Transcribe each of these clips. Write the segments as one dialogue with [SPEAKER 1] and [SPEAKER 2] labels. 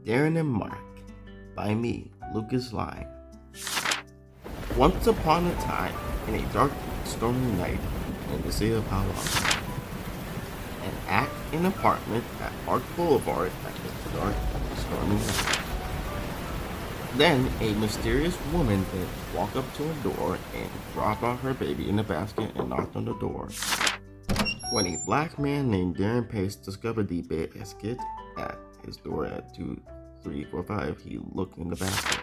[SPEAKER 1] Darin and Mark by me, Luca's Line. Once upon a time, in a dark, stormy night in the city of Palo Alto, and at an apartment at Park Boulevard at the dark, stormy night. Then a mysterious woman would walk up to a door and drop out her baby in a basket and knocked on the door. When a black man named Darin Pace discovered the basket at his door at 2345, he looked in the basket.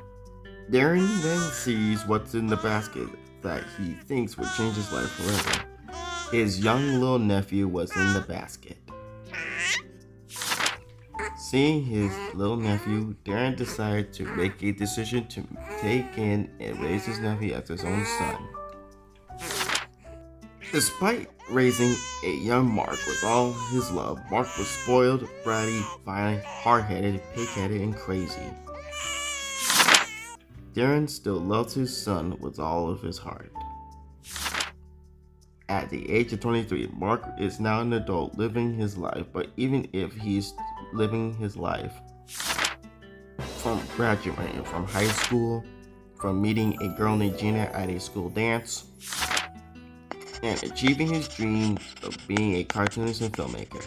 [SPEAKER 1] Darin then sees what's in the basket that he thinks would change his life forever. His young little nephew was in the basket. Seeing his little nephew, Darin decided to make a decision to take in and raise his nephew as his own son. Despite raising a young Mark with all his love, Mark was spoiled, bratty, violent, hard-headed, pig-headed, and crazy. Darin still loves his son with all of his heart. At the age of 23, Mark is now an adult living his life, but even if he's living his life from graduating from high school, from meeting a girl named Gina at a school dance, and achieving his dream of being a cartoonist and filmmaker,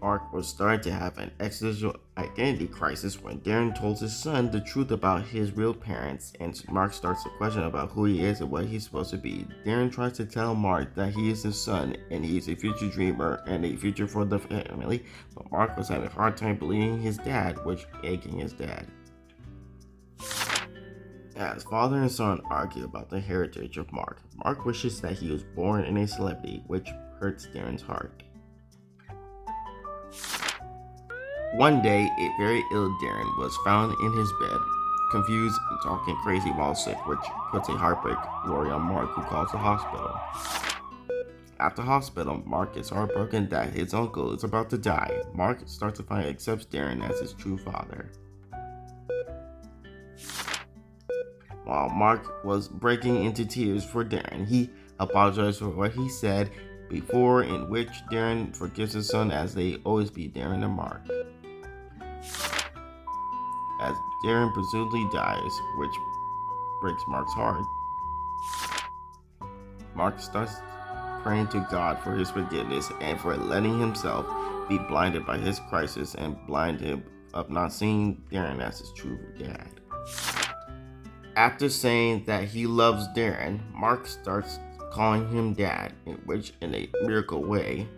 [SPEAKER 1] Mark was starting to have an existential identity crisis when Darin told his son the truth about his real parents, and Mark starts to question about who he is and what he's supposed to be. Darin tries to tell Mark that he is his son and he is a future dreamer and a future for the family, but Mark was having a hard time believing his dad, which aching his dad. As father and son argue about the heritage of Mark, Mark wishes that he was born in a celebrity, which hurts Darin's heart. One day, a very ill Darin was found in his bed, confused and talking crazy while sick, which puts a heartbreak worry on Mark, who calls the hospital. At the hospital, Mark is heartbroken that his uncle is about to die. Mark starts to finally accept Darin as his true father. While Mark was breaking into tears for Darin, he apologized for what he said before, in which Darin forgives his son as they always be Darin and Mark. As Darin presumably dies, which breaks Mark's heart, Mark starts praying to God for his forgiveness and for letting himself be blinded by his crisis and blinded of not seeing Darin as his true dad. After saying that he loves Darin, Mark starts calling him dad, in which, in a miracle way,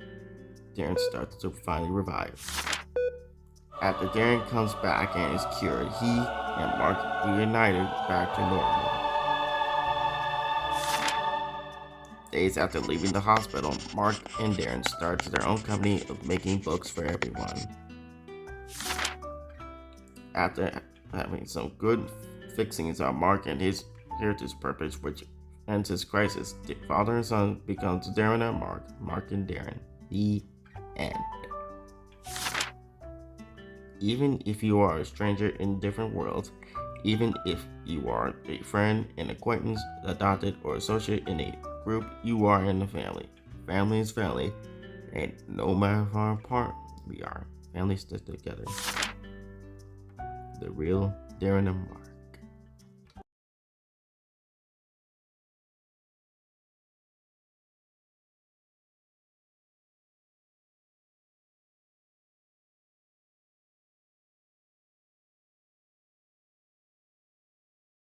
[SPEAKER 1] Darin starts to finally revive. After Darin comes back and is cured, he and Mark reunited back to normal. Days after leaving the hospital, Mark and Darin started their own company of making books for everyone. After having some good fixings on Mark and his heritage purpose, which ends his crisis, father and son becomes Darin and Mark and Darin. The end. Even if you are a stranger in different worlds, even if you are a friend, an acquaintance, adopted, or associate in a group, you are in the family. Family is family, and no matter how far apart we are, family sticks together. The real Darin and Mark.